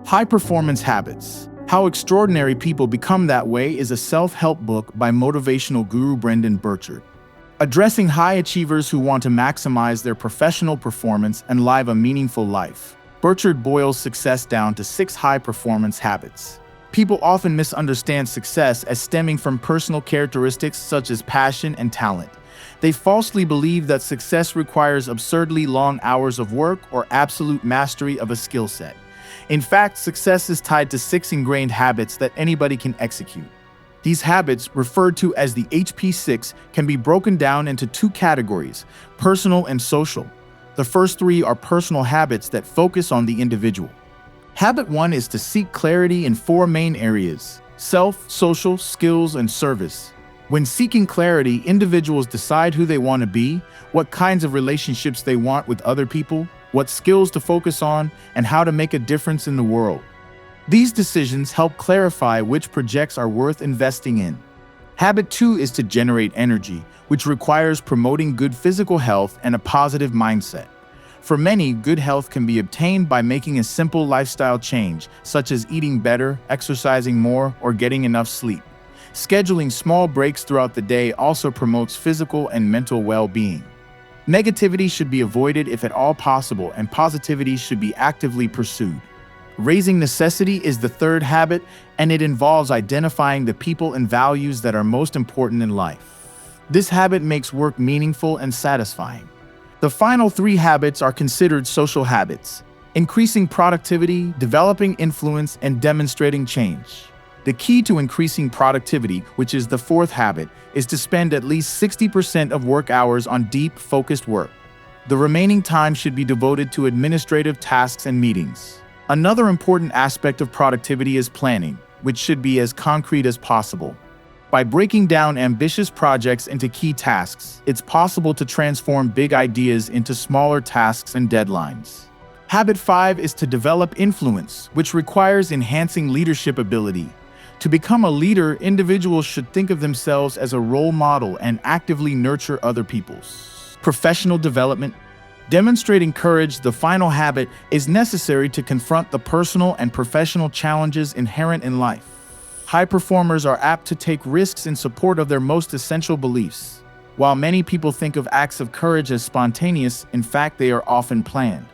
High-performance habits. How extraordinary people become that way is a self-help book by motivational guru Brendan Burchard. Addressing high achievers who want to maximize their professional performance and live a meaningful life. Burchard boils success down to 6 high-performance habits. People often misunderstand success as stemming from personal characteristics such as passion and talent. They falsely believe that success requires absurdly long hours of work or absolute mastery of a skill set. In fact, success is tied to 6 ingrained habits that anybody can execute. These habits, referred to as the HP6, can be broken down into 2 categories, personal and social. The first 3 are personal habits that focus on the individual. Habit 1 is to seek clarity in 4 main areas: self, social, skills, and service. When seeking clarity, individuals decide who they want to be, what kinds of relationships they want with other people, what skills to focus on, and how to make a difference in the world. These decisions help clarify which projects are worth investing in. Habit 2 is to generate energy, which requires promoting good physical health and a positive mindset. For many, good health can be obtained by making a simple lifestyle change, such as eating better, exercising more, or getting enough sleep. Scheduling small breaks throughout the day also promotes physical and mental well-being. Negativity should be avoided if at all possible, and positivity should be actively pursued. Raising necessity is the third habit, and it involves identifying the people and values that are most important in life. This habit makes work meaningful and satisfying. The final 3 habits are considered social habits: increasing productivity, developing influence, and demonstrating change. The key to increasing productivity, which is the 4th habit, is to spend at least 60% of work hours on deep, focused work. The remaining time should be devoted to administrative tasks and meetings. Another important aspect of productivity is planning, which should be as concrete as possible. By breaking down ambitious projects into key tasks, it's possible to transform big ideas into smaller tasks and deadlines. Habit 5 is to develop influence, which requires enhancing leadership ability. To become a leader, individuals should think of themselves as a role model and actively nurture other people's. Professional development. Demonstrating courage, the final habit, is necessary to confront the personal and professional challenges inherent in life. High performers are apt to take risks in support of their most essential beliefs. While many people think of acts of courage as spontaneous, in fact, they are often planned.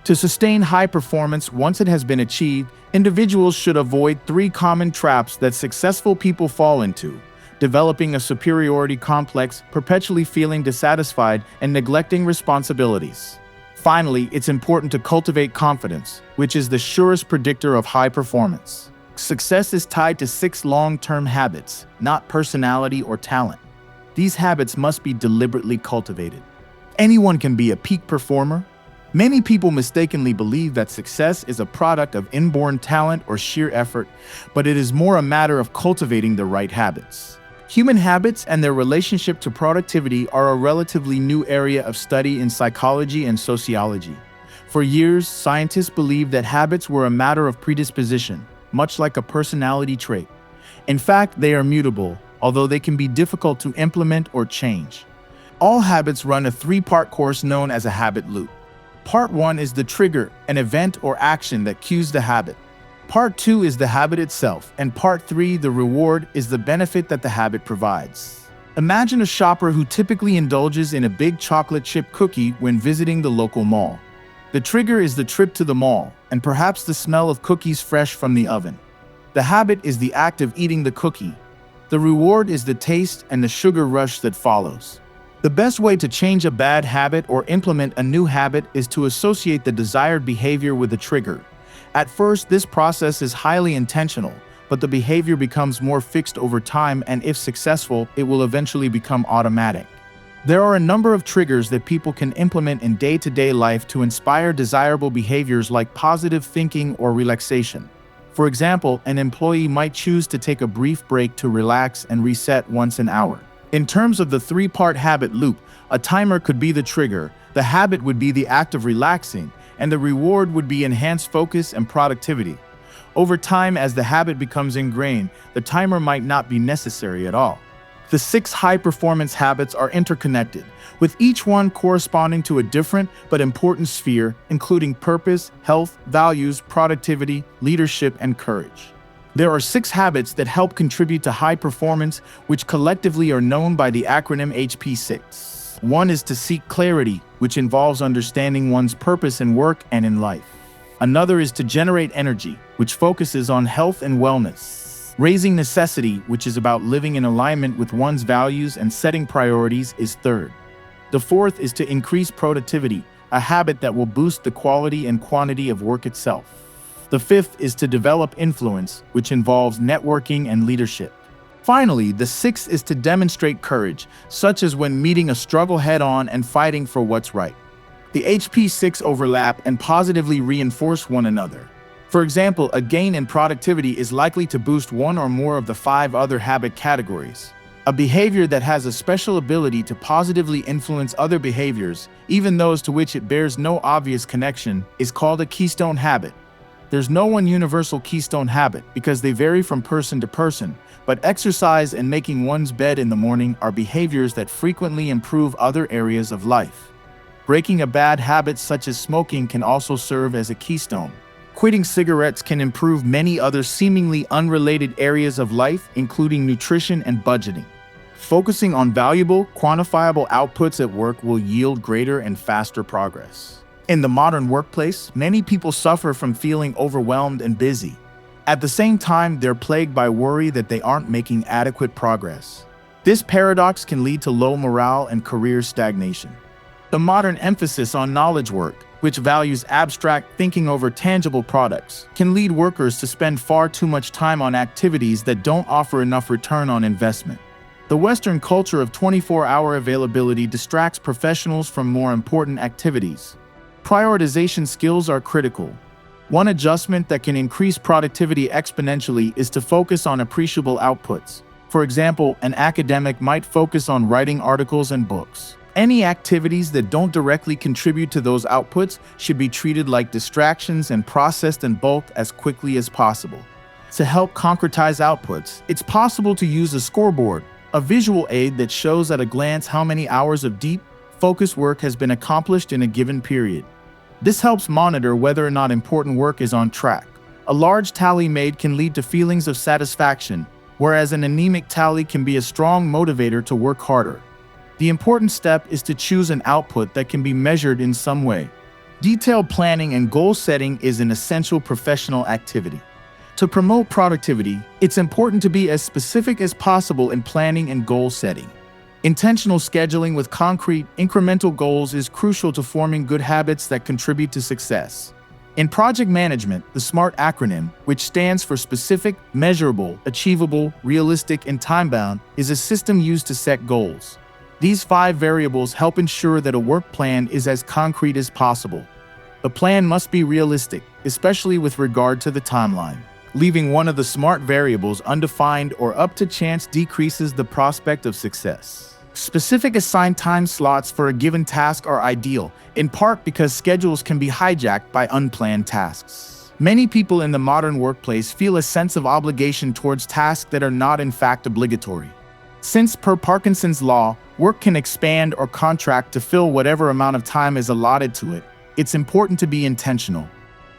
To sustain high performance once it has been achieved, individuals should avoid 3 common traps that successful people fall into: developing a superiority complex, perpetually feeling dissatisfied, and neglecting responsibilities. Finally, it's important to cultivate confidence, which is the surest predictor of high performance. Success is tied to 6 long-term habits, not personality or talent. These habits must be deliberately cultivated. Anyone can be a peak performer. Many people mistakenly believe that success is a product of inborn talent or sheer effort, but it is more a matter of cultivating the right habits. Human habits and their relationship to productivity are a relatively new area of study in psychology and sociology. For years, scientists believed that habits were a matter of predisposition, much like a personality trait. In fact, they are mutable, although they can be difficult to implement or change. All habits run a 3-part course known as a habit loop. Part 1 is the trigger, an event or action that cues the habit. Part 2 is the habit itself, and Part 3, the reward, is the benefit that the habit provides. Imagine a shopper who typically indulges in a big chocolate chip cookie when visiting the local mall. The trigger is the trip to the mall, and perhaps the smell of cookies fresh from the oven. The habit is the act of eating the cookie. The reward is the taste and the sugar rush that follows. The best way to change a bad habit or implement a new habit is to associate the desired behavior with the trigger. At first, this process is highly intentional, but the behavior becomes more fixed over time, and if successful, it will eventually become automatic. There are a number of triggers that people can implement in day-to-day life to inspire desirable behaviors like positive thinking or relaxation. For example, an employee might choose to take a brief break to relax and reset once an hour. In terms of the 3-part habit loop, a timer could be the trigger, the habit would be the act of relaxing, and the reward would be enhanced focus and productivity. Over time, as the habit becomes ingrained, the timer might not be necessary at all. The 6 high-performance habits are interconnected, with each one corresponding to a different but important sphere, including purpose, health, values, productivity, leadership, and courage. There are 6 habits that help contribute to high performance, which collectively are known by the acronym HP6. One is to seek clarity, which involves understanding one's purpose in work and in life. Another is to generate energy, which focuses on health and wellness. Raising necessity, which is about living in alignment with one's values and setting priorities, is third. The fourth is to increase productivity, a habit that will boost the quality and quantity of work itself. The fifth is to develop influence, which involves networking and leadership. Finally, the sixth is to demonstrate courage, such as when meeting a struggle head-on and fighting for what's right. The HP6 overlap and positively reinforce one another. For example, a gain in productivity is likely to boost one or more of the 5 other habit categories. A behavior that has a special ability to positively influence other behaviors, even those to which it bears no obvious connection, is called a keystone habit. There's no one universal keystone habit because they vary from person to person, but exercise and making one's bed in the morning are behaviors that frequently improve other areas of life. Breaking a bad habit such as smoking can also serve as a keystone. Quitting cigarettes can improve many other seemingly unrelated areas of life, including nutrition and budgeting. Focusing on valuable, quantifiable outputs at work will yield greater and faster progress. In the modern workplace, many people suffer from feeling overwhelmed and busy. At the same time, they're plagued by worry that they aren't making adequate progress. This paradox can lead to low morale and career stagnation. The modern emphasis on knowledge work, which values abstract thinking over tangible products, can lead workers to spend far too much time on activities that don't offer enough return on investment. The Western culture of 24-hour availability distracts professionals from more important activities. Prioritization skills are critical. One adjustment that can increase productivity exponentially is to focus on appreciable outputs. For example, an academic might focus on writing articles and books. Any activities that don't directly contribute to those outputs should be treated like distractions and processed in bulk as quickly as possible. To help concretize outputs, it's possible to use a scoreboard, a visual aid that shows at a glance how many hours of deep, focused work has been accomplished in a given period. This helps monitor whether or not important work is on track. A large tally made can lead to feelings of satisfaction, whereas an anemic tally can be a strong motivator to work harder. The important step is to choose an output that can be measured in some way. Detailed planning and goal setting is an essential professional activity. To promote productivity, it's important to be as specific as possible in planning and goal setting. Intentional scheduling with concrete, incremental goals is crucial to forming good habits that contribute to success. In project management, the SMART acronym, which stands for specific, measurable, achievable, realistic, and time-bound, is a system used to set goals. These 5 variables help ensure that a work plan is as concrete as possible. The plan must be realistic, especially with regard to the timeline. Leaving one of the SMART variables undefined or up to chance decreases the prospect of success. Specific assigned time slots for a given task are ideal, in part because schedules can be hijacked by unplanned tasks. Many people in the modern workplace feel a sense of obligation towards tasks that are not in fact obligatory. Since per Parkinson's law, work can expand or contract to fill whatever amount of time is allotted to it, it's important to be intentional.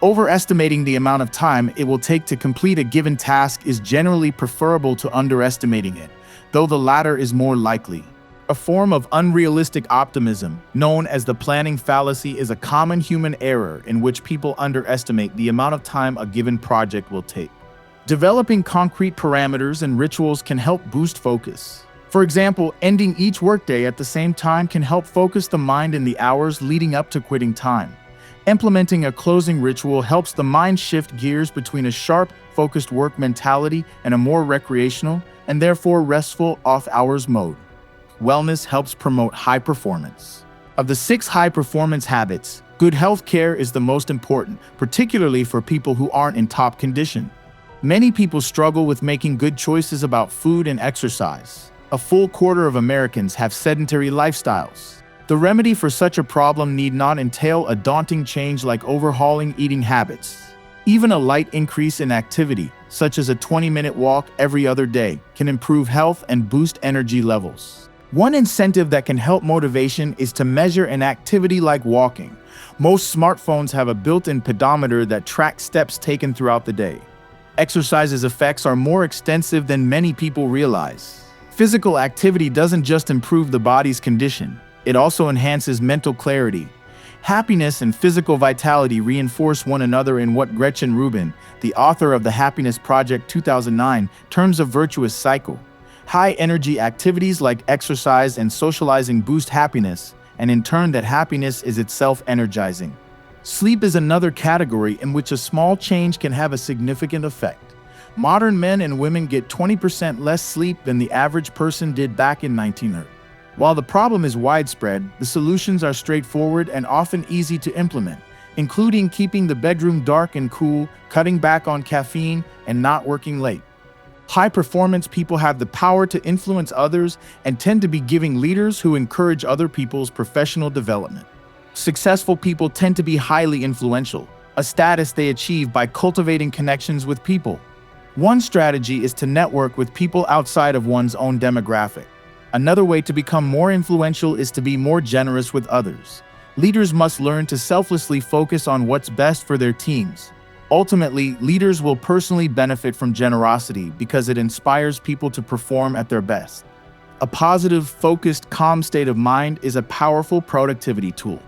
Overestimating the amount of time it will take to complete a given task is generally preferable to underestimating it, though the latter is more likely. A form of unrealistic optimism, known as the planning fallacy, is a common human error in which people underestimate the amount of time a given project will take. Developing concrete parameters and rituals can help boost focus. For example, ending each workday at the same time can help focus the mind in the hours leading up to quitting time. Implementing a closing ritual helps the mind shift gears between a sharp, focused work mentality and a more recreational, and therefore restful, off-hours mode. Wellness helps promote high performance. Of the 6 high-performance habits, good health care is the most important, particularly for people who aren't in top condition. Many people struggle with making good choices about food and exercise. A full quarter of Americans have sedentary lifestyles. The remedy for such a problem need not entail a daunting change like overhauling eating habits. Even a light increase in activity, such as a 20-minute walk every other day, can improve health and boost energy levels. One incentive that can help motivation is to measure an activity like walking. Most smartphones have a built-in pedometer that tracks steps taken throughout the day. Exercise's effects are more extensive than many people realize. Physical activity doesn't just improve the body's condition, it also enhances mental clarity. Happiness and physical vitality reinforce one another in what Gretchen Rubin, the author of the Happiness Project 2009, terms a virtuous cycle. High-energy activities like exercise and socializing boost happiness, and in turn that happiness is itself energizing. Sleep is another category in which a small change can have a significant effect. Modern men and women get 20% less sleep than the average person did back in 1900. While the problem is widespread, the solutions are straightforward and often easy to implement, including keeping the bedroom dark and cool, cutting back on caffeine, and not working late. High-performance people have the power to influence others and tend to be giving leaders who encourage other people's professional development. Successful people tend to be highly influential, a status they achieve by cultivating connections with people. One strategy is to network with people outside of one's own demographic. Another way to become more influential is to be more generous with others. Leaders must learn to selflessly focus on what's best for their teams. Ultimately, leaders will personally benefit from generosity because it inspires people to perform at their best. A positive, focused, calm state of mind is a powerful productivity tool.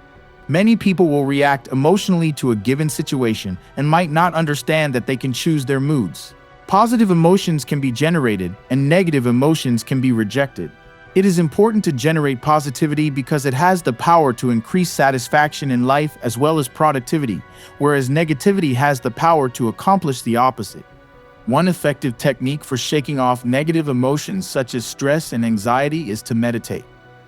Many people will react emotionally to a given situation and might not understand that they can choose their moods. Positive emotions can be generated and negative emotions can be rejected. It is important to generate positivity because it has the power to increase satisfaction in life as well as productivity, whereas negativity has the power to accomplish the opposite. One effective technique for shaking off negative emotions such as stress and anxiety is to meditate.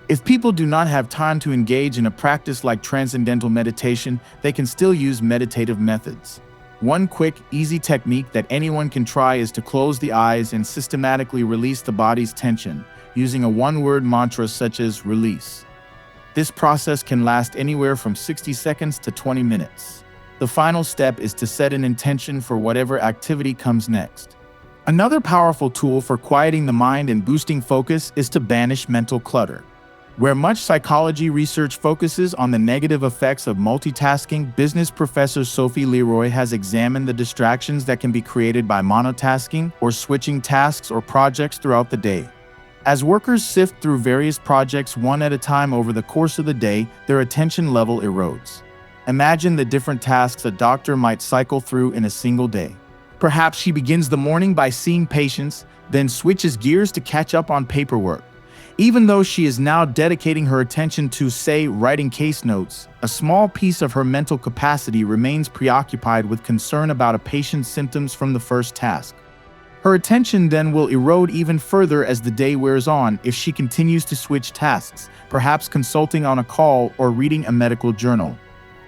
If people do not have time to engage in a practice like transcendental meditation, they can still use meditative methods. One quick, easy technique that anyone can try is to close the eyes and systematically release the body's tension, using a one-word mantra such as release. This process can last anywhere from 60 seconds to 20 minutes. The final step is to set an intention for whatever activity comes next. Another powerful tool for quieting the mind and boosting focus is to banish mental clutter. Where much psychology research focuses on the negative effects of multitasking, business professor Sophie Leroy has examined the distractions that can be created by monotasking or switching tasks or projects throughout the day. As workers sift through various projects one at a time over the course of the day, their attention level erodes. Imagine the different tasks a doctor might cycle through in a single day. Perhaps she begins the morning by seeing patients, then switches gears to catch up on paperwork. Even though she is now dedicating her attention to, say, writing case notes, a small piece of her mental capacity remains preoccupied with concern about a patient's symptoms from the first task. Her attention then will erode even further as the day wears on if she continues to switch tasks, perhaps consulting on a call or reading a medical journal.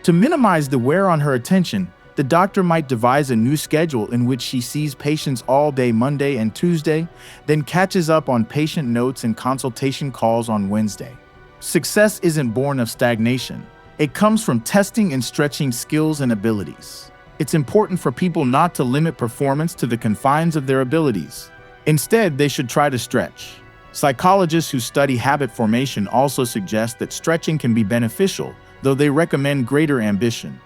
To minimize the wear on her attention, the doctor might devise a new schedule in which she sees patients all day Monday and Tuesday, then catches up on patient notes and consultation calls on Wednesday. Success isn't born of stagnation. It comes from testing and stretching skills and abilities. It's important for people not to limit performance to the confines of their abilities. Instead, they should try to stretch. Psychologists who study habit formation also suggest that stretching can be beneficial, though they recommend greater ambition.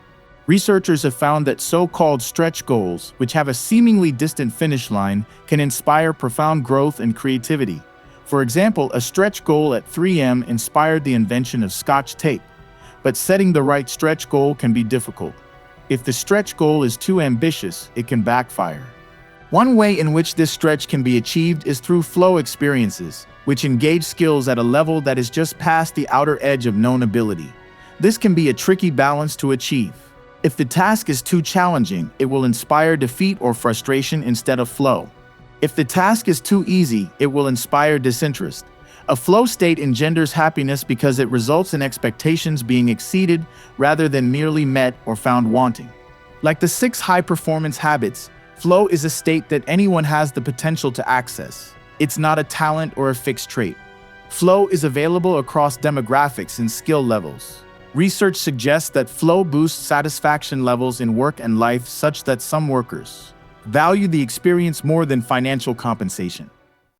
Researchers have found that so-called stretch goals, which have a seemingly distant finish line, can inspire profound growth and creativity. For example, a stretch goal at 3 a.m. inspired the invention of Scotch tape. But setting the right stretch goal can be difficult. If the stretch goal is too ambitious, it can backfire. One way in which this stretch can be achieved is through flow experiences, which engage skills at a level that is just past the outer edge of known ability. This can be a tricky balance to achieve. If the task is too challenging, it will inspire defeat or frustration instead of flow. If the task is too easy, it will inspire disinterest. A flow state engenders happiness because it results in expectations being exceeded rather than merely met or found wanting. Like the 6 high-performance habits, flow is a state that anyone has the potential to access. It's not a talent or a fixed trait. Flow is available across demographics and skill levels. Research suggests that flow boosts satisfaction levels in work and life such that some workers value the experience more than financial compensation.